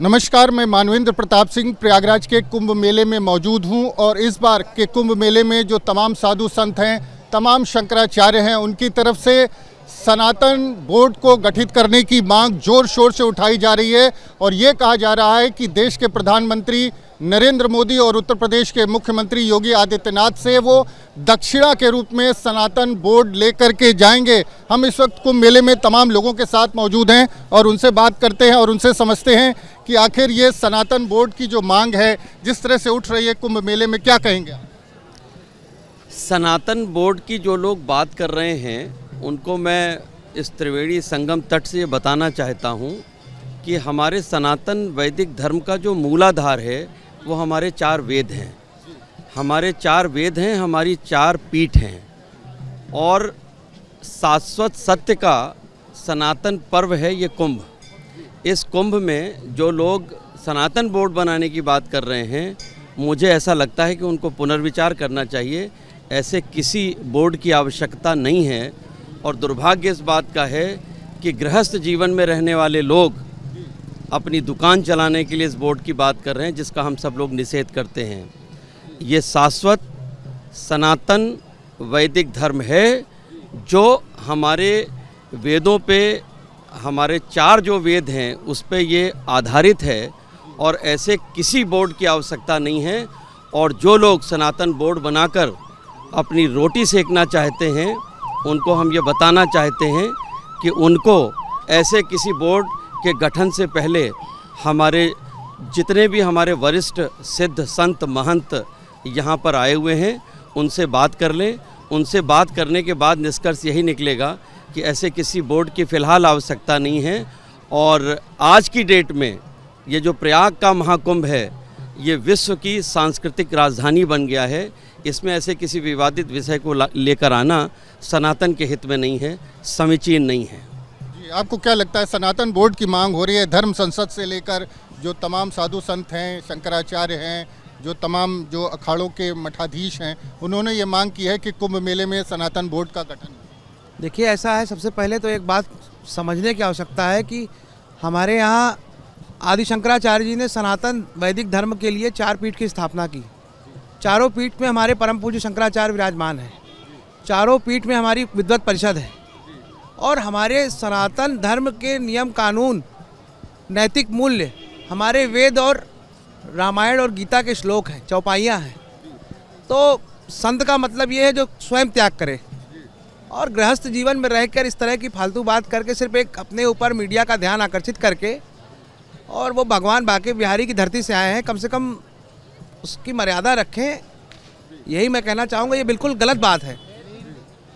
नमस्कार, मैं मानवेंद्र प्रताप सिंह प्रयागराज के कुंभ मेले में मौजूद हूं और इस बार के कुंभ मेले में जो तमाम साधु संत हैं, तमाम शंकराचार्य हैं, उनकी तरफ से सनातन बोर्ड को गठित करने की मांग जोर शोर से उठाई जा रही है। और ये कहा जा रहा है कि देश के प्रधानमंत्री नरेंद्र मोदी और उत्तर प्रदेश के मुख्यमंत्री योगी आदित्यनाथ से वो दक्षिणा के रूप में सनातन बोर्ड लेकर के जाएंगे। हम इस वक्त कुंभ मेले में तमाम लोगों के साथ मौजूद हैं और उनसे बात करते हैं और उनसे समझते हैं कि आखिर ये सनातन बोर्ड की जो मांग है, जिस तरह से उठ रही है कुंभ मेले में, क्या कहेंगे? सनातन बोर्ड की जो लोग बात कर रहे हैं उनको मैं इस त्रिवेणी संगम तट से ये बताना चाहता हूँ कि हमारे सनातन वैदिक धर्म का जो मूलाधार है वो हमारे 4 वेद हैं। हमारे 4 वेद हैं, हमारी 4 पीठ हैं और शाश्वत सत्य का सनातन पर्व है ये कुंभ। इस कुंभ में जो लोग सनातन बोर्ड बनाने की बात कर रहे हैं, मुझे ऐसा लगता है कि उनको पुनर्विचार करना चाहिए। ऐसे किसी बोर्ड की आवश्यकता नहीं है और दुर्भाग्य इस बात का है कि गृहस्थ जीवन में रहने वाले लोग अपनी दुकान चलाने के लिए इस बोर्ड की बात कर रहे हैं, जिसका हम सब लोग निषेध करते हैं। ये शाश्वत सनातन वैदिक धर्म है जो हमारे वेदों पे, हमारे 4 जो वेद हैं उस पे ये आधारित है और ऐसे किसी बोर्ड की आवश्यकता नहीं है। और जो लोग सनातन बोर्ड बनाकर अपनी रोटी सेकना चाहते हैं उनको हम ये बताना चाहते हैं कि उनको ऐसे किसी बोर्ड के गठन से पहले हमारे जितने भी हमारे वरिष्ठ सिद्ध संत महंत यहाँ पर आए हुए हैं उनसे बात कर लें। उनसे बात करने के बाद निष्कर्ष यही निकलेगा कि ऐसे किसी बोर्ड की फ़िलहाल आवश्यकता नहीं है। और आज की डेट में ये जो प्रयाग का महाकुंभ है ये विश्व की सांस्कृतिक राजधानी बन गया है। इसमें ऐसे किसी विवादित विषय को लेकर आना सनातन के हित में नहीं है, समीचीन नहीं है। जी, आपको क्या लगता है? सनातन बोर्ड की मांग हो रही है, धर्म संसद से लेकर जो तमाम साधु संत हैं, शंकराचार्य हैं, जो तमाम जो अखाड़ों के मठाधीश हैं, उन्होंने ये मांग की है कि कुंभ मेले में सनातन बोर्ड का गठन। देखिए, ऐसा है, सबसे पहले तो एक बात समझने की आवश्यकता है कि हमारे यहाँ आदि शंकराचार्य जी ने सनातन वैदिक धर्म के लिए 4 पीठ की स्थापना की। चारों पीठ में हमारे परम पूज्य शंकराचार्य विराजमान हैं। चारों पीठ में हमारी विद्वत परिषद है और हमारे सनातन धर्म के नियम कानून, नैतिक मूल्य हमारे वेद और रामायण और गीता के श्लोक हैं, चौपाइयाँ हैं। तो संत का मतलब ये है जो स्वयं त्याग करे और गृहस्थ जीवन में रहकर इस तरह की फालतू बात करके सिर्फ एक अपने ऊपर मीडिया का ध्यान आकर्षित करके, और वो भगवान बांके बिहारी की धरती से आए हैं, कम से कम उसकी मर्यादा रखें। यही मैं कहना चाहूँगा। ये बिल्कुल गलत बात है।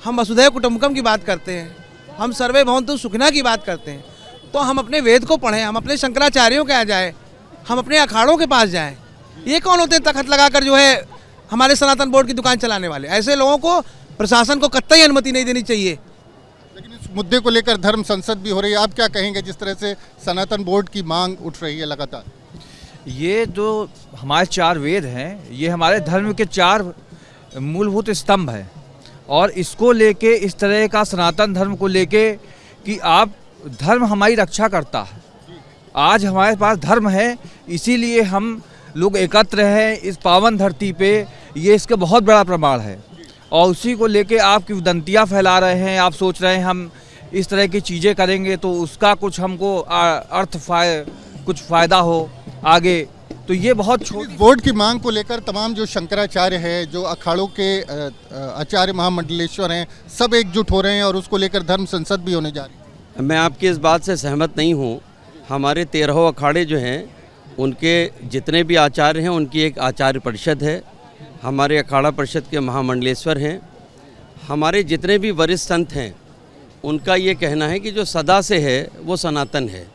हम वसुधैव कुटुम्बकम की बात करते हैं, हम सर्वे भवन्तु सुखिनः की बात करते हैं, तो हम अपने वेद को पढ़ें, हम अपने शंकराचार्यों के यहाँ जाएँ, हम अपने अखाड़ों के पास जाएँ। ये कौन होते हैं तखत लगाकर जो है हमारे सनातन बोर्ड की दुकान चलाने वाले? ऐसे लोगों को प्रशासन को कतई अनुमति नहीं देनी चाहिए। लेकिन इस मुद्दे को लेकर धर्म संसद भी हो रही है, आप क्या कहेंगे जिस तरह से सनातन बोर्ड की मांग उठ रही है लगातार? ये जो हमारे 4 वेद हैं ये हमारे धर्म के 4 मूलभूत स्तंभ हैं और इसको लेके, इस तरह का सनातन धर्म को लेके कि आप धर्म हमारी रक्षा करता है। आज हमारे पास धर्म है, इसीलिए हम लोग एकत्र हैं इस पावन धरती पे, ये इसका बहुत बड़ा प्रमाण है। और उसी को लेके आप की उदंतियाँ फैला रहे हैं, आप सोच रहे हैं हम इस तरह की चीज़ें करेंगे तो उसका कुछ हमको कुछ फ़ायदा हो आगे, तो ये बहुत छोटी। बोर्ड की मांग को लेकर तमाम जो शंकराचार्य है, जो अखाड़ों के आचार्य महामंडलेश्वर हैं, सब एकजुट हो रहे हैं और उसको लेकर धर्म संसद भी होने जा रही है। मैं आपकी इस बात से सहमत नहीं हूँ। हमारे 13 अखाड़े जो हैं उनके जितने भी आचार्य हैं उनकी एक आचार्य परिषद है। हमारे अखाड़ा परिषद के महामंडलेश्वर हैं। हमारे जितने भी वरिष्ठ संत हैं उनका ये कहना है कि जो सदा से है वो सनातन है,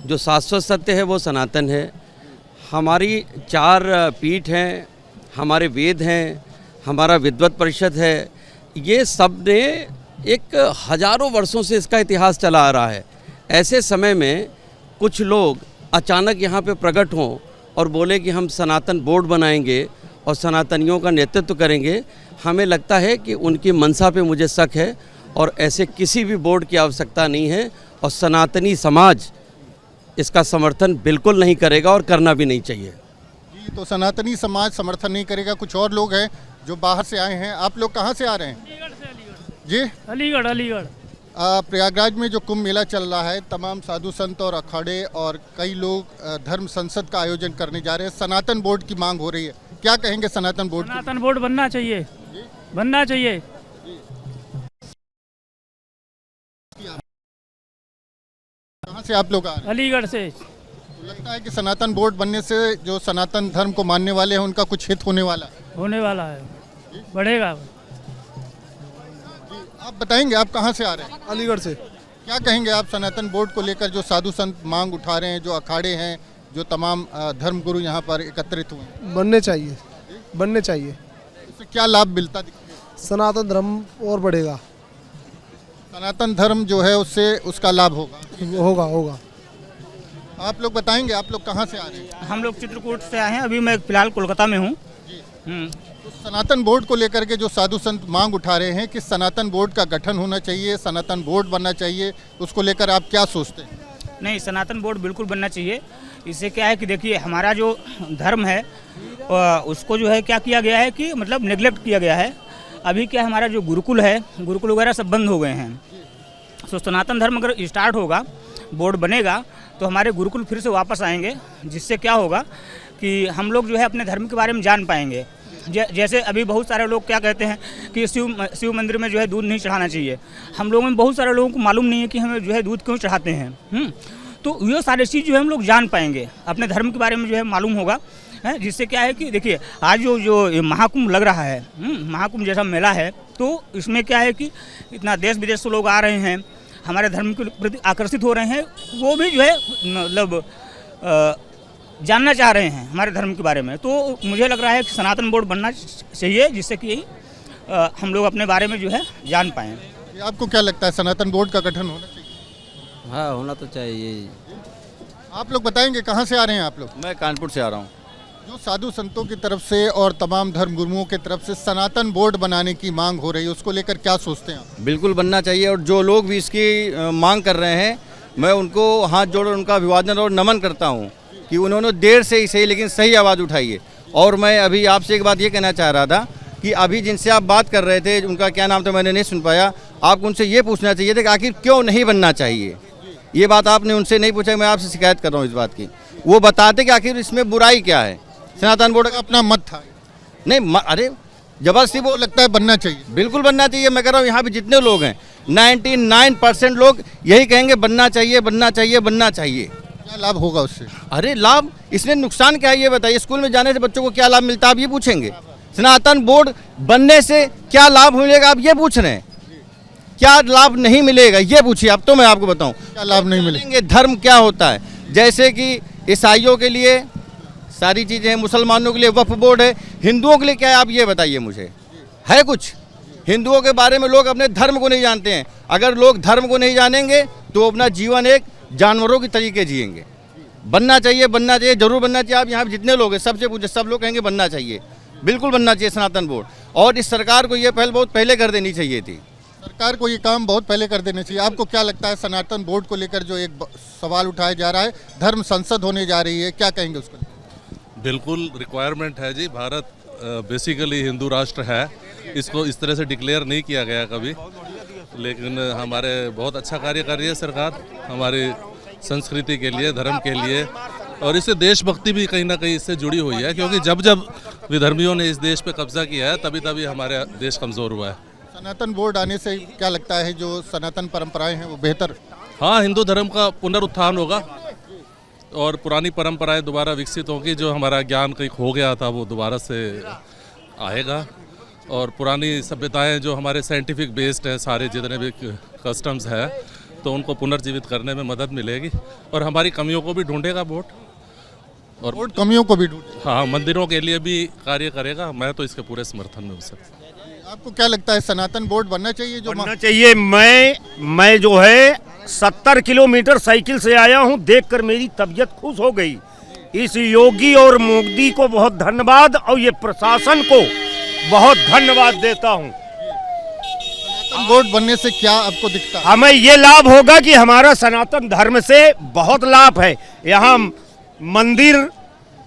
जो शाश्वत सत्य है वो सनातन है। हमारी 4 पीठ हैं, हमारे वेद हैं, हमारा विद्वत परिषद है। ये सब ने एक हजारों वर्षों से इसका इतिहास चला आ रहा है। ऐसे समय में कुछ लोग अचानक यहाँ पे प्रकट हों और बोले कि हम सनातन बोर्ड बनाएंगे और सनातनियों का नेतृत्व करेंगे, हमें लगता है कि उनकी मंशा पे मुझे शक है और ऐसे किसी भी बोर्ड की आवश्यकता नहीं है। और सनातनी समाज इसका समर्थन बिल्कुल नहीं करेगा और करना भी नहीं चाहिए। जी, तो सनातनी समाज समर्थन नहीं करेगा। कुछ और लोग हैं जो बाहर से आए हैं। आप लोग कहाँ से आ रहे हैं? जी, अलीगढ़। अलीगढ़ प्रयागराज में जो कुंभ मेला चल रहा है, तमाम साधु संत और अखाड़े और कई लोग धर्म संसद का आयोजन करने जा रहे हैं। सनातन बोर्ड की मांग हो रही है, क्या कहेंगे सनातन बोर्ड की? सनातन बोर्ड बनना चाहिए, बनना चाहिए। कहाँ से आप लोग आ रहे हैं? अलीगढ़ से। तो लगता है कि सनातन बोर्ड बनने से जो सनातन धर्म को मानने वाले हैं उनका कुछ हित होने वाला है। होने वाला है, बढ़ेगा। आप बताएंगे आप कहाँ से आ रहे हैं? अलीगढ़ से। क्या कहेंगे आप सनातन बोर्ड को लेकर, जो साधु संत मांग उठा रहे हैं, जो अखाड़े हैं, जो तमाम धर्मगुरु यहाँ पर एकत्रित हुए हैं, बनने चाहिए, बनने चाहिए। इससे क्या लाभ मिलता दिखता है? सनातन धर्म और बढ़ेगा। सनातन धर्म जो है उससे उसका लाभ होगा। होगा होगा। आप लोग बताएंगे आप लोग कहाँ से आ रहे हैं? हम लोग चित्रकूट से आए हैं, अभी मैं फिलहाल कोलकाता में हूँ। तो सनातन बोर्ड को लेकर के जो साधु संत मांग उठा रहे हैं कि सनातन बोर्ड का गठन होना चाहिए, सनातन बोर्ड बनना चाहिए, उसको लेकर आप क्या सोचते हैं? नहीं, सनातन बोर्ड बिल्कुल बनना चाहिए। इससे क्या है कि देखिए हमारा जो धर्म है उसको जो है क्या किया गया है कि मतलब नेग्लेक्ट किया गया है। अभी क्या हमारा जो गुरुकुल है, गुरुकुल वगैरह सब बंद हो गए हैं। तो सनातन धर्म अगर स्टार्ट होगा, बोर्ड बनेगा, तो हमारे गुरुकुल फिर से वापस आएंगे, जिससे क्या होगा कि हम लोग जो है अपने धर्म के बारे में जान पाएंगे। जैसे अभी बहुत सारे लोग क्या कहते हैं कि शिव मंदिर में जो है दूध नहीं चढ़ाना चाहिए। हम लोगों में बहुत सारे लोगों को मालूम नहीं है कि हमें जो है दूध क्यों चढ़ाते हैं। तो ये सारी चीज़ जो है हम लोग जान पाएंगे, अपने धर्म के बारे में जो है मालूम होगा, है। जिससे क्या है कि देखिए आज जो महाकुंभ लग रहा है, महाकुंभ जैसा मेला है, तो इसमें क्या है कि इतना देश विदेश से लोग आ रहे हैं, हमारे धर्म के प्रति आकर्षित हो रहे हैं। वो भी जो है मतलब जानना चाह रहे हैं हमारे धर्म के बारे में। तो मुझे लग रहा है कि सनातन बोर्ड बनना चाहिए, जिससे कि हम लोग अपने बारे में जो है जान पाएँ। आपको क्या लगता है सनातन बोर्ड का गठन होना चाहिए? हाँ, होना तो चाहिए। आप लोग बताएंगे कहाँ से आ रहे हैं आप लोग? मैं कानपुर से आ रहा हूँ। जो साधु संतों की तरफ से और तमाम धर्म गुरुओं की तरफ से सनातन बोर्ड बनाने की मांग हो रही है, उसको लेकर क्या सोचते हैं आप? बिल्कुल बनना चाहिए, और जो लोग भी इसकी मांग कर रहे हैं, मैं उनको हाथ जोड़ उनका अभिवादन और नमन करता हूँ कि उन्होंने देर से ही सही लेकिन सही आवाज़ उठाई है। और मैं अभी आपसे एक बात ये कहना चाह रहा था कि अभी जिनसे आप बात कर रहे थे, उनका क्या नाम था मैंने नहीं सुन पाया, आपको उनसे ये पूछना चाहिए था कि आखिर क्यों नहीं बनना चाहिए। ये बात आपने उनसे नहीं पूछा, मैं आपसे शिकायत कर रहा हूँ इस बात की। वो बताते कि आखिर इसमें बुराई क्या है। सनातन बोर्ड का अपना मत था। नहीं, अरे जबरदस्ती वो लगता है बनना चाहिए। बिल्कुल बनना चाहिए। मैं कह रहा हूँ यहाँ पे जितने लोग हैं 99% लोग यही कहेंगे बनना चाहिए, बनना चाहिए, बनना चाहिए। क्या लाभ होगा उससे? अरे लाभ, इसमें नुकसान क्या है ये बताइए। स्कूल में जाने से बच्चों को क्या लाभ मिलता है आप ये पूछेंगे? सनातन बोर्ड बनने से क्या लाभ मिलेगा आप ये पूछ रहे हैं? क्या लाभ नहीं मिलेगा ये पूछिए। अब तो मैं आपको बताऊं क्या लाभ नहीं मिलेंगे। धर्म क्या होता है, जैसे कि ईसाइयों के लिए सारी चीज़ें हैं, मुसलमानों के लिए वक्फ बोर्ड है, हिंदुओं के लिए क्या है आप ये बताइए मुझे। है कुछ? हिंदुओं के बारे में लोग अपने धर्म को नहीं जानते हैं। अगर लोग धर्म को नहीं जानेंगे तो अपना जीवन एक जानवरों की तरीके जिएंगे। बनना चाहिए, बनना चाहिए, जरूर बनना चाहिए। आप यहाँ पे जितने लोग हैं सबसे पूछे, सब लोग कहेंगे बनना चाहिए, बिल्कुल बनना चाहिए सनातन बोर्ड। और इस सरकार को ये पहल बहुत पहले कर देनी चाहिए थी। सरकार को ये काम बहुत पहले कर देना चाहिए। आपको क्या लगता है सनातन बोर्ड को लेकर जो एक सवाल उठाया जा रहा है, धर्म संसद होने जा रही है, क्या कहेंगे उसको? बिल्कुल रिक्वायरमेंट है जी। भारत बेसिकली हिंदू राष्ट्र है, इसको इस तरह से डिक्लेयर नहीं किया गया कभी, लेकिन हमारे बहुत अच्छा कार्य कर रही है सरकार हमारी संस्कृति के लिए, धर्म के लिए। और इससे देशभक्ति भी कहीं ना कहीं इससे जुड़ी हुई है, क्योंकि जब जब विधर्मियों ने इस देश पे कब्जा किया है तभी तभी हमारे देश कमज़ोर हुआ है। सनातन बोर्ड आने से क्या लगता है जो सनातन परंपराएं हैं वो बेहतर? हाँ, हिंदू धर्म का पुनरुत्थान होगा और पुरानी परंपराएं दोबारा विकसित होंगी। जो हमारा ज्ञान कहीं खो गया था वो दोबारा से आएगा, और पुरानी सभ्यताएं जो हमारे साइंटिफिक बेस्ड हैं, सारे जितने भी कस्टम्स हैं, तो उनको पुनर्जीवित करने में मदद मिलेगी। और हमारी कमियों को भी ढूंढेगा बोर्ड, और बोर्ड कमियों को भी ढूंढेगा। हाँ, मंदिरों के लिए भी कार्य करेगा। मैं तो इसके पूरे समर्थन में हूँ सर। आपको क्या लगता है सनातन बोर्ड बनना चाहिए? जो बनना चाहिए। मैं जो है 70 किलोमीटर साइकिल से आया हूं, देखकर मेरी तबीयत खुश हो गई। इस योगी और मोदी को बहुत धन्यवाद, और ये प्रशासन को बहुत धन्यवाद देता हूं। सनातन बोर्ड बनने से क्या आपको दिखता है? हमें ये लाभ होगा कि हमारा सनातन धर्म से बहुत लाभ है। यहाँ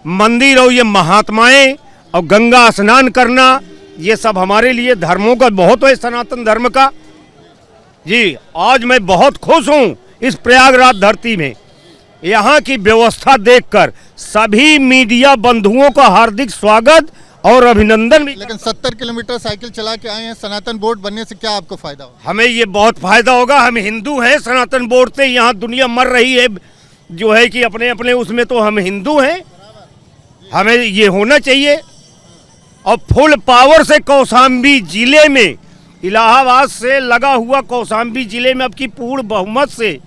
मंदिर और ये महात्माएं और गंगा स्नान करना, ये सब हमारे लिए धर्मों का बहुत है, सनातन धर्म का। जी, आज मैं बहुत खुश हूँ इस प्रयागराज धरती में। यहाँ की व्यवस्था देखकर सभी मीडिया बंधुओं का हार्दिक स्वागत और अभिनंदन भी। लेकिन 70 किलोमीटर साइकिल चला के आए हैं, सनातन बोर्ड बनने से क्या आपको फायदा होगा? हमें ये बहुत फायदा होगा। हम हिंदू हैं, सनातन बोर्ड से यहाँ दुनिया मर रही है जो है कि अपने अपने उसमें, तो हम हिंदू हैं, हमें ये होना चाहिए। और फुल पावर से कौशाम्बी जिले में, इलाहाबाद से लगा हुआ कौशाम्बी जिले में अब की पूर्ण बहुमत से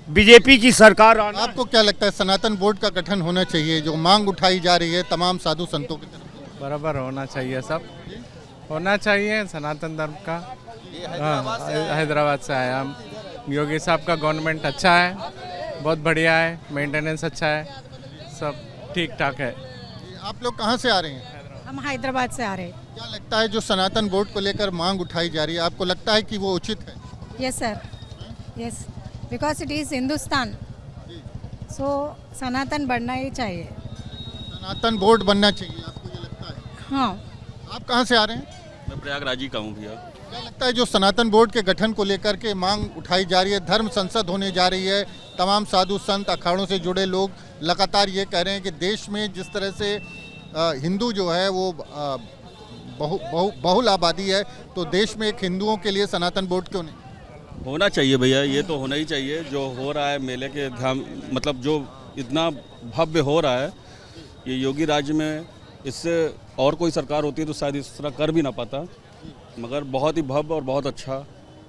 बीजेपी की सरकार आना। आपको क्या लगता है सनातन बोर्ड का गठन होना चाहिए? जो मांग उठाई जा रही है तमाम साधु संतों की तरफ से। बराबर होना चाहिए, सब होना चाहिए सनातन धर्म का। हैदराबाद से आया हम। योगी साहब का गवर्नमेंट अच्छा है, बहुत बढ़िया है, मेंटेनेंस अच्छा है, सब ठीक ठाक है। आप लोग कहाँ से आ रहे हैं? हम हैदराबाद से आ रहे हैं। क्या लगता है जो सनातन बोर्ड को लेकर मांग उठाई जा रही है, आपको लगता है कि वो उचित है? Yes sir, yes, because it is Hindustan, so Sanatan बढ़ना ही चाहिए। सनातन बोर्ड बनना चाहिए, आपको ये लगता है? हाँ। आप कहाँ से आ रहे हैं? मैं प्रयागराज ही का हूँ भैया। क्या लगता है जो सनातन बोर्ड के गठन को लेकर के मांग उठाई जा रही है, धर्म संसद होने जा रही है, तमाम साधु संत अखाड़ों से जुड़े लोग लगातार ये कह रहे हैं कि देश में जिस तरह से हिंदू जो है वो बहुल आबादी है, तो देश में एक हिंदुओं के लिए सनातन बोर्ड क्यों नहीं? होना चाहिए भैया, ये तो होना ही चाहिए। जो हो रहा है मेले के ध्यान, मतलब जो इतना भव्य हो रहा है ये योगी राज्य में, इससे और कोई सरकार होती है तो शायद इस तरह कर भी ना पाता, मगर बहुत ही भव्य और बहुत अच्छा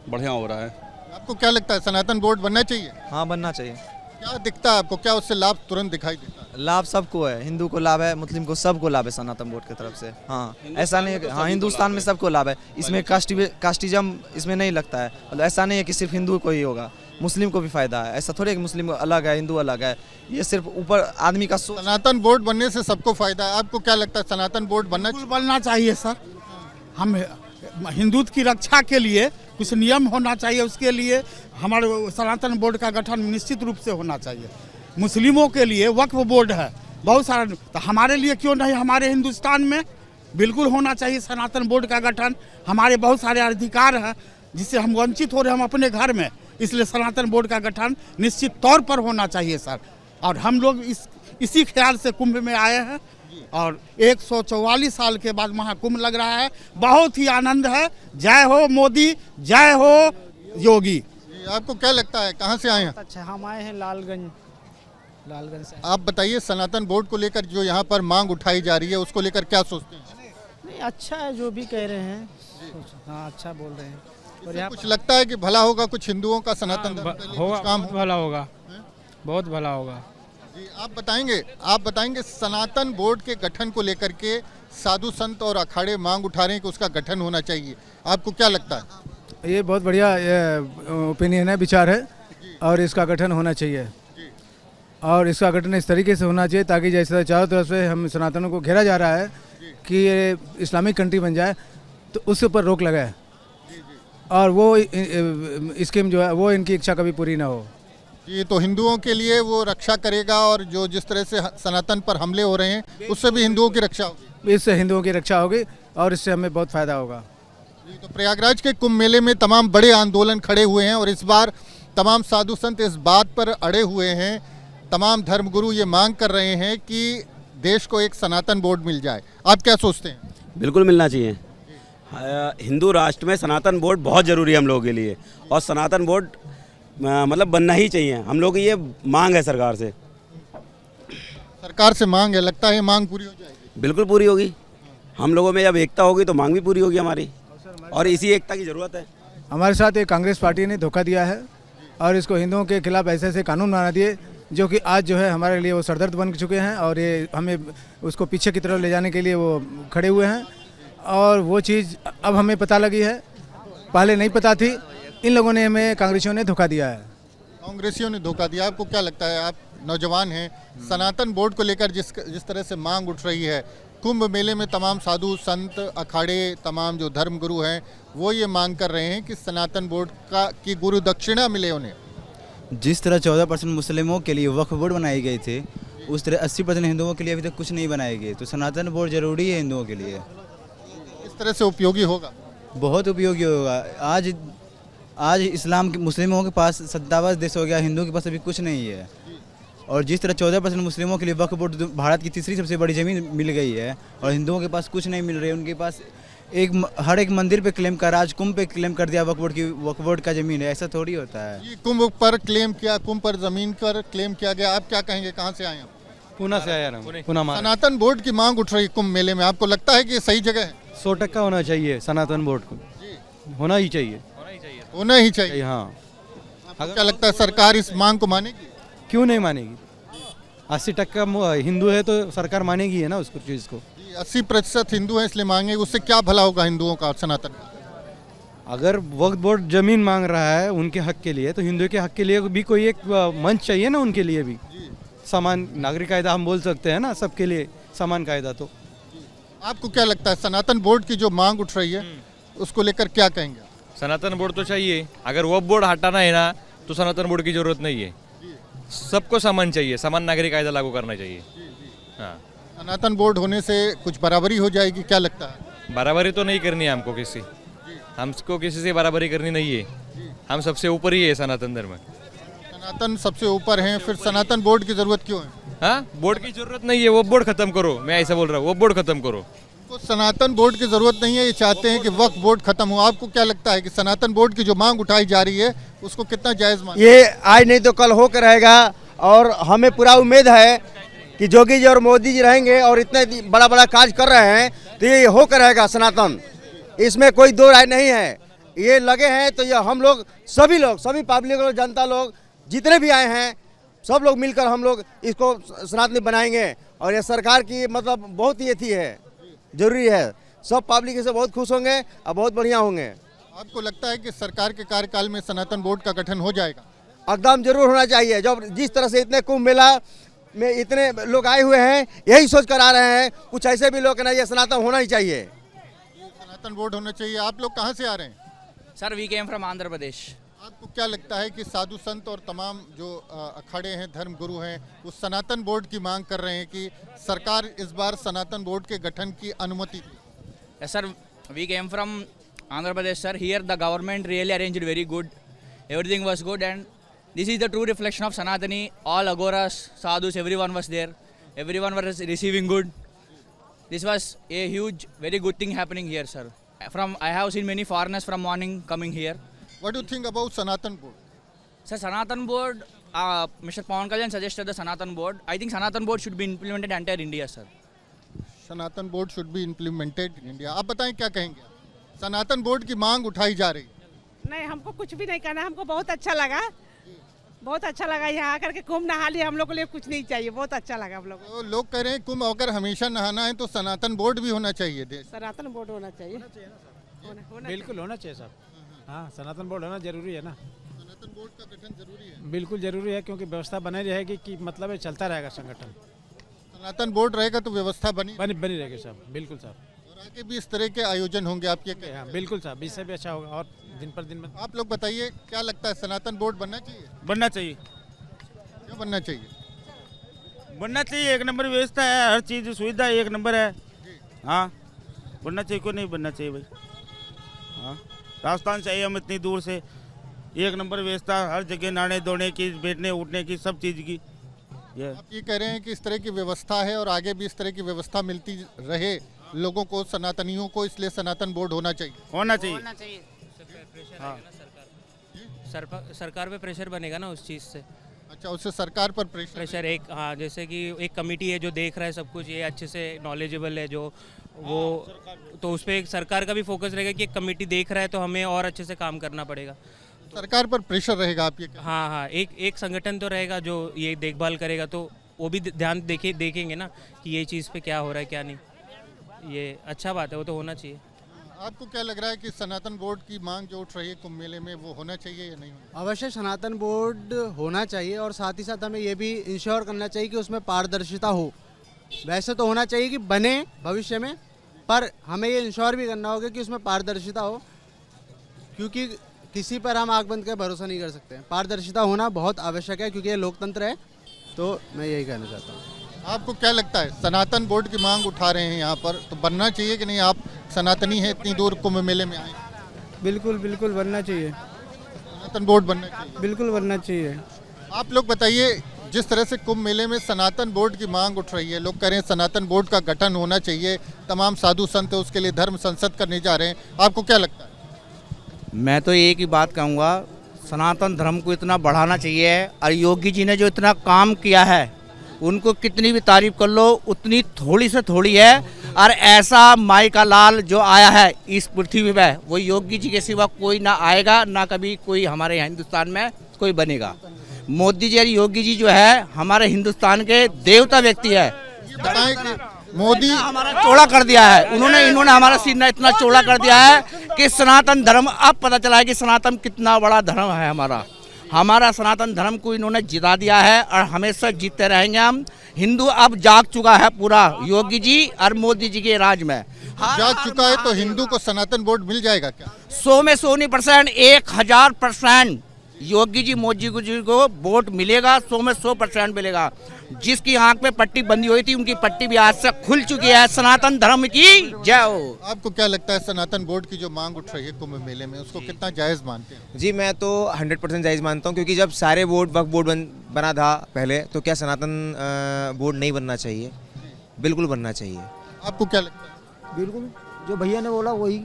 बढ़िया हो रहा है। आपको क्या लगता है सनातन बोर्ड बनना चाहिए? हाँ, बनना चाहिए। क्या दिखता है आपको, क्या उससे लाभ तुरंत दिखाई देता है? लाभ सबको है, हिंदू को लाभ है, मुस्लिम को, सबको लाभ है सनातन बोर्ड की तरफ से। हाँ, ऐसा नहीं है कि हाँ हिंदुस्तान में सबको लाभ है, इसमें कास्टिज्म इसमें नहीं लगता है। मतलब ऐसा नहीं है कि सिर्फ हिंदू को ही होगा, मुस्लिम को भी फायदा है। ऐसा थोड़ी है कि मुस्लिम अलग है, हिंदू अलग है, ये सिर्फ ऊपर आदमी का सोच। सनातन बोर्ड बनने से सबको फायदा है, आपको क्या लगता है सनातन बोर्ड बनना चाहिए सर। हम हिंदुत्व की रक्षा के लिए कुछ नियम होना चाहिए, उसके लिए हमारे सनातन बोर्ड का गठन निश्चित रूप से होना चाहिए। मुस्लिमों के लिए वक्फ बोर्ड है बहुत सारा, तो हमारे लिए क्यों नहीं? हमारे हिंदुस्तान में बिल्कुल होना चाहिए सनातन बोर्ड का गठन। हमारे बहुत सारे अधिकार हैं जिससे हम वंचित हो रहे हैं हम अपने घर में, इसलिए सनातन बोर्ड का गठन निश्चित तौर पर होना चाहिए सर। और हम लोग इसी ख्याल से कुंभ में आए हैं और 144 साल के बाद महाकुंभ लग रहा है, बहुत ही आनंद है। जय हो मोदी, जय हो योगी। आपको क्या लगता है, कहाँ से आए हैं? अच्छा, हम आए हैं लालगंज से। आप बताइए सनातन बोर्ड को लेकर जो यहाँ पर मांग उठाई जा रही है उसको लेकर क्या सोचते हैं? नहीं, अच्छा है जो भी कह रहे हैं, हाँ अच्छा बोल रहे हैं। और यहाँ कुछ लगता है कि भला होगा कुछ हिंदुओं का सनातन धर्म के लिए कुछ काम भला होगा, बहुत भला होगा। जी, आप बताएंगे सनातन बोर्ड के गठन को लेकर के साधु संत और अखाड़े मांग उठा रहे हैं कि उसका गठन होना चाहिए, आपको क्या लगता है? ये बहुत बढ़िया ओपिनियन है, विचार है, और इसका गठन होना चाहिए। और इसका गठन इस तरीके से होना चाहिए ताकि जैसे चारों तरफ से हम सनातनों को घेरा जा रहा है कि ये इस्लामिक कंट्री बन जाए, तो उसके ऊपर रोक लगाए और वो स्कीम जो है वो इनकी इच्छा कभी पूरी ना हो। ये तो हिंदुओं के लिए वो रक्षा करेगा, और जो जिस तरह से सनातन पर हमले हो रहे हैं उससे भी हिंदुओं की रक्षा होगी। इससे हिंदुओं की रक्षा होगी और इससे हमें बहुत फायदा होगा। तो प्रयागराज के कुंभ मेले में तमाम बड़े आंदोलन खड़े हुए हैं और इस बार तमाम साधु संत इस बात पर अड़े हुए हैं, तमाम धर्मगुरु ये मांग कर रहे हैं कि देश को एक सनातन बोर्ड मिल जाए। आप क्या सोचते हैं? बिल्कुल मिलना चाहिए। हिंदू राष्ट्र में सनातन बोर्ड बहुत ज़रूरी है हम लोगों के लिए, और सनातन बोर्ड मतलब बनना ही चाहिए। हम लोग की ये मांग है सरकार से। सरकार से मांग है, लगता है मांग पूरी हो जाएगी? बिल्कुल पूरी होगी। हम लोगों में जब एकता होगी तो मांग भी पूरी होगी हमारी, और इसी एकता की ज़रूरत है। हमारे साथ एक कांग्रेस पार्टी ने धोखा दिया है और इसको हिंदुओं के खिलाफ ऐसे ऐसे कानून बना दिए जो कि आज जो है हमारे लिए वो सरदर्द बन चुके हैं, और ये हमें उसको पीछे की तरफ ले जाने के लिए वो खड़े हुए हैं। और वो चीज़ अब हमें पता लगी है, पहले नहीं पता थी। इन लोगों ने हमें, कांग्रेसियों ने धोखा दिया है। कांग्रेसियों ने धोखा दिया। आपको क्या लगता है, आप नौजवान हैं, सनातन बोर्ड को लेकर जिस तरह से मांग उठ रही है, कुंभ मेले में तमाम साधु संत अखाड़े तमाम जो धर्म गुरु हैं वो ये मांग कर रहे हैं कि सनातन बोर्ड की गुरु दक्षिणा मिले उन्हें। जिस तरह 14% मुस्लिमों के लिए वक्फ बोर्ड बनाई गई थी, उस तरह 80% हिंदुओं के लिए अभी तक कुछ नहीं बनाई गई। तो सनातन बोर्ड जरूरी है हिंदुओं के लिए। इस तरह से उपयोगी होगा, बहुत उपयोगी होगा। आज इस्लाम के मुस्लिमों के पास सत्तावास देश हो गया, हिंदुओं के पास अभी कुछ नहीं है। और जिस तरह 14% मुस्लिमों के लिए वक्फ बोर्ड भारत की तीसरी सबसे बड़ी ज़मीन मिल गई है और हिंदुओं के पास कुछ नहीं मिल रही है। उनके पास हर एक मंदिर पे क्लेम का, राज कुंभ पे क्लेम कर दिया वक्फ बोर्ड का ज़मीन है। ऐसा थोड़ी होता है। ये कुंभ पर क्लेम किया, कुंभ पर ज़मीन पर क्लेम किया गया। आप क्या कहेंगे, कहाँ से आए हैं? पूना से आया हूँ। सनातन बोर्ड की मांग उठ रही कुंभ मेले में, आपको लगता है कि ये सही जगह है? 100% होना चाहिए सनातन बोर्ड को, होना ही चाहिए, होना ही चाहिए। हाँ। आपको क्या लगता है सरकार इस मांग को मानेगी? क्यों नहीं मानेगी? 80% हिंदू है तो सरकार मानेगी है ना उसको, चीज़ को। 80% हिंदू हैं इसलिए मांगे, उससे क्या भला होगा हिंदुओं का, सनातन का? अगर वक्फ बोर्ड जमीन मांग रहा है उनके हक के लिए, तो हिंदुओं के हक के लिए भी कोई एक मंच चाहिए ना उनके लिए भी। समान नागरिक कायदा हम बोल सकते हैं ना, सबके लिए समान कायदा। तो आपको क्या लगता है सनातन बोर्ड की जो मांग उठ रही है उसको लेकर क्या कहेंगे? सनातन बोर्ड तो चाहिए। अगर वक्फ बोर्ड हटाना है ना तो सनातन बोर्ड की जरूरत नहीं है। सबको समान चाहिए, समान नागरिक कायदा लागू करना चाहिए। हाँ, सनातन बोर्ड होने से कुछ बराबरी हो जाएगी, क्या लगता है? बराबरी तो नहीं करनी है हमको हमको किसी से बराबरी करनी नहीं है। हम सबसे ऊपर ही है सनातन धर्म। सनातन सबसे ऊपर हैं, फिर सनातन बोर्ड की जरूरत क्यों है? हाँ, बोर्ड की जरूरत नहीं है, वो बोर्ड खत्म करो। मैं ऐसा बोल रहा हूँ, वो बोर्ड खत्म करो। तो सनातन बोर्ड की जरूरत नहीं है, ये चाहते हैं कि वक्फ बोर्ड खत्म हो। आपको क्या लगता है कि सनातन बोर्ड की जो मांग उठाई जा रही है उसको कितना जायज मानते हैं? ये आज नहीं तो कल होकर रहेगा और हमें पूरा उम्मीद है कि योगी जी और मोदी जी रहेंगे और इतने बड़ा बड़ा काज कर रहे हैं तो ये होकर रहेगा सनातन। इसमें कोई दो राय नहीं है। ये लगे हैं तो ये हम लोग सभी पब्लिक लोग, जनता लोग जितने भी आए हैं, सब लोग मिलकर हम लोग इसको सनातनी बनाएंगे। और ये सरकार की मतलब बहुत ही अच्छी है, जरूरी है। सब पब्लिक से बहुत खुश होंगे और बहुत बढ़िया होंगे। आपको लगता है कि सरकार के कार्यकाल में सनातन बोर्ड का गठन हो जाएगा? एकदम जरूर होना चाहिए। जब जिस तरह से इतने कुंभ मेला में इतने लोग आए हुए हैं, यही सोच कर आ रहे हैं, कुछ ऐसे भी लोग ना, ये सनातन होना ही चाहिए, सनातन बोर्ड होना चाहिए। आप लोग कहाँ से आ रहे हैं? Sir we came from Andhra Pradesh. आपको क्या लगता है कि साधु संत और तमाम जो अखाड़े हैं, धर्म गुरु हैं, वो सनातन बोर्ड की मांग कर रहे हैं कि सरकार इस बार सनातन बोर्ड के गठन की अनुमति दे? Yes, sir, we came from Andhra Pradesh, sir. Here the government really arranged very good. Everything was good, and this is the true reflection of Sanatani. All agoras, sadhus, everyone was there. Everyone was receiving good. This was a huge, very good thing happening here, sir. I have seen many foreigners from morning coming here. What do you think about Sanatan board? Sir, Sanatan board, Mr. Pawan Kalyan suggested the Sanatan board. I think Sanatan board should be implemented in entire India, sir. Sanatan board should be implemented in India. आप बताएं क्या कहेंगे? सनातन board की मांग उठाई जा रही है। नहीं, हमको कुछ भी नहीं करना, हमको बहुत अच्छा लगा, बहुत अच्छा लगा। यहाँ आकर के कुंभ नहा लिया, हम लोग के लिए कुछ नहीं चाहिए, बहुत अच्छा लगा हम लोग। तो लोग कह रहे हैं कुंभ अगर हमेशा नहाना है तो सनातन बोर्ड भी होना चाहिए देश। सनातन बोर्ड होना चाहिए, बिल्कुल होना चाहिए साहब। हाँ, सनातन बोर्ड होना जरूरी है ना। सनातन बोर्ड का गठन जरूरी है, बिल्कुल जरूरी है, क्योंकि व्यवस्था बनी रहेगी कि मतलब ये चलता रहेगा संगठन। सनातन बोर्ड रहेगा तो व्यवस्था बनी रहेगी साहब, बिल्कुल साहब। और आगे भी इस तरह के आयोजन होंगे आपके? हाँ बिल्कुल साहब, इससे भी अच्छा होगा और दिन पर दिन में। आप लोग बताइए क्या लगता है, सनातन बोर्ड बनना चाहिए? बनना चाहिए। क्यों बनना चाहिए? बनना चाहिए, एक नंबर व्यवस्था है, हर चीज़ सुविधा एक नंबर है। हाँ, बनना चाहिए, क्यों नहीं बनना चाहिए भाई। हाँ, राजस्थान से आए हम इतनी दूर से, एक नंबर व्यवस्था हर जगह, नहाने धोने की, बैठने उठने की, सब चीज़ की। आप ये कह रहे हैं कि इस तरह की व्यवस्था है और आगे भी इस तरह की व्यवस्था मिलती रहे लोगों को, सनातनियों को, इसलिए सनातन बोर्ड होना चाहिए। होना चाहिए। हाँ, सरकार पे प्रेशर बनेगा ना उस चीज़ से। अच्छा, उससे सरकार पर प्रेशर एक, हाँ, जैसे कि एक कमेटी है जो देख रहा है सब कुछ, ये अच्छे से नॉलेजेबल है जो वो, तो उस पर एक सरकार का भी फोकस रहेगा कि एक कमेटी देख रहा है तो हमें और अच्छे से काम करना पड़ेगा। सरकार पर प्रेशर रहेगा आप ये? हाँ, एक संगठन तो रहेगा जो ये देखभाल करेगा, तो वो भी ध्यान देखेंगे ना कि ये चीज़ पे क्या हो रहा है क्या नहीं। ये अच्छा बात है, वो तो होना चाहिए। आपको क्या लग रहा है कि सनातन बोर्ड की मांग जो उठ रही है कुंभ मेले में, वो होना चाहिए या नहीं होना? अवश्य सनातन बोर्ड होना चाहिए और साथ ही साथ हमें ये भी इंश्योर करना चाहिए कि उसमें पारदर्शिता हो, वैसे तो होना चाहिए कि बने भविष्य में, पर हमें ये इंश्योर भी करना होगा कि उसमें पारदर्शिता हो, क्योंकि किसी पर हम आंख बंद कर भरोसा नहीं कर सकते। पारदर्शिता होना बहुत आवश्यक है क्योंकि ये लोकतंत्र है। तो मैं यही कहना चाहता हूँ। आपको क्या लगता है, सनातन बोर्ड की मांग उठा रहे हैं यहाँ पर, तो बनना चाहिए कि नहीं? आप सनातनी हैं, इतनी दूर कुंभ मेले में आए। बिल्कुल बिल्कुल बनना चाहिए, सनातन बोर्ड बनना चाहिए। बिल्कुल बनना चाहिए। आप लोग बताइए, जिस तरह से कुंभ मेले में सनातन बोर्ड की मांग उठ रही है, लोग कह रहे हैं सनातन बोर्ड का गठन होना चाहिए, तमाम साधु संत उसके लिए धर्म संसद करने जा रहे हैं, आपको क्या लगता है? मैं तो एक ही बात कहूँगा, सनातन धर्म को इतना बढ़ाना चाहिए। और योगी जी ने जो इतना काम किया है, उनको कितनी भी तारीफ कर लो उतनी थोड़ी से थोड़ी है। और ऐसा माई का लाल जो आया है इस पृथ्वी में, वो योगी जी के सिवा कोई ना आएगा, ना कभी कोई हमारे हिंदुस्तान में कोई बनेगा। मोदी जी और योगी जी जो है हमारे हिंदुस्तान के देवता व्यक्ति है। बताएं कि मोदी हमारा चौड़ा कर दिया है, इन्होंने हमारा सीना इतना चौड़ा कर दिया है कि सनातन धर्म, अब पता चला है कि सनातन कितना बड़ा धर्म है। हमारा सनातन धर्म को इन्होंने जिता दिया है और हमेशा जीतते रहेंगे हम। हिंदू अब जाग चुका है पूरा, योगी जी और मोदी जी के राज में जाग चुका है। तो हिंदू को सनातन बोर्ड मिल जाएगा क्या? 100 में 100% 1000% योगी जी मोदी जी को वोट मिलेगा, 100 में 100% मिलेगा। जिसकी आंख में पट्टी बंदी हुई थी उनकी पट्टी भी आज से खुल चुकी है। सनातन धर्म की जय हो। आपको क्या लगता है, सनातन बोर्ड की जो मांग उठ रही है कुंभ मेले में, उसको कितना जायज़ मानते हैं? जी मैं तो 100% जायज़ मानता हूँ, क्योंकि जब सारे बोर्ड वक्फ बोर्ड बना था पहले, तो क्या सनातन बोर्ड नहीं बनना चाहिए? बिल्कुल बनना चाहिए। आपको क्या लगता है? बिल्कुल जो भैया ने बोला वही।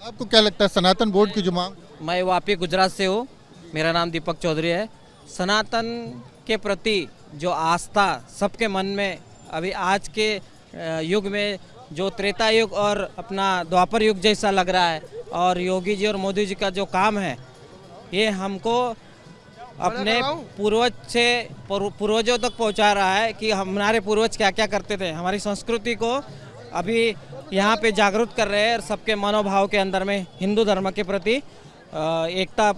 आपको क्या लगता है, सनातन बोर्ड की जो मांग? मैं वापी गुजरात से हूँ, मेरा नाम दीपक चौधरी है। सनातन के प्रति जो आस्था सबके मन में अभी आज के युग में जो त्रेता युग और अपना द्वापर युग जैसा लग रहा है, और योगी जी और मोदी जी का जो काम है, ये हमको अपने पूर्वजों तक पहुंचा रहा है कि हमारे पूर्वज क्या क्या करते थे। हमारी संस्कृति को अभी यहाँ पे जागरूक कर रहे हैं और सबके मनोभाव के अंदर में हिंदू धर्म के प्रति एकता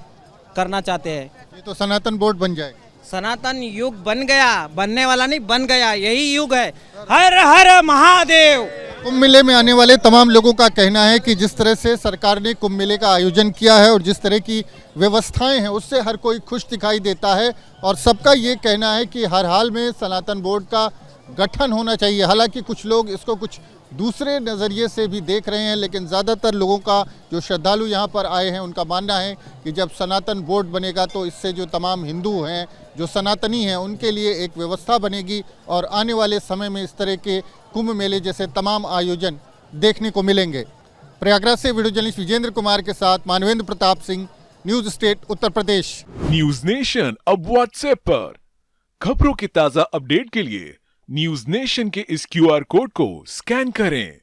करना चाहते हैं। ये तो सनातन बोर्ड बन जाए। सनातन युग बन गया, बनने वाला नहीं, बन गया, यही युग है। हर हर महादेव। कुंभ मेले में आने वाले तमाम लोगों का कहना है कि जिस तरह से सरकार ने कुंभ मेले का आयोजन किया है और जिस तरह की व्यवस्थाएं हैं, उससे हर कोई खुश दिखाई देता है और सबका ये कहना है कि हर हाल में सनातन बोर्ड का गठन होना चाहिए। हालांकि कुछ लोग इसको कुछ दूसरे नज़रिए से भी देख रहे हैं, लेकिन ज़्यादातर लोगों का, जो श्रद्धालु यहाँ पर आए हैं, उनका मानना है कि जब सनातन बोर्ड बनेगा तो इससे जो तमाम हिंदू हैं, जो सनातनी हैं, उनके लिए एक व्यवस्था बनेगी और आने वाले समय में इस तरह के कुंभ मेले जैसे तमाम आयोजन देखने को मिलेंगे। प्रयागराज से वीडियो जर्नलिस्ट विजेंद्र कुमार के साथ Manvendra Pratap Singh, news state Uttar Pradesh. News nation अब व्हाट्सएप पर खबरों के ताज़ा अपडेट के लिए न्यूज नेशन के इस QR कोड को स्कैन करें।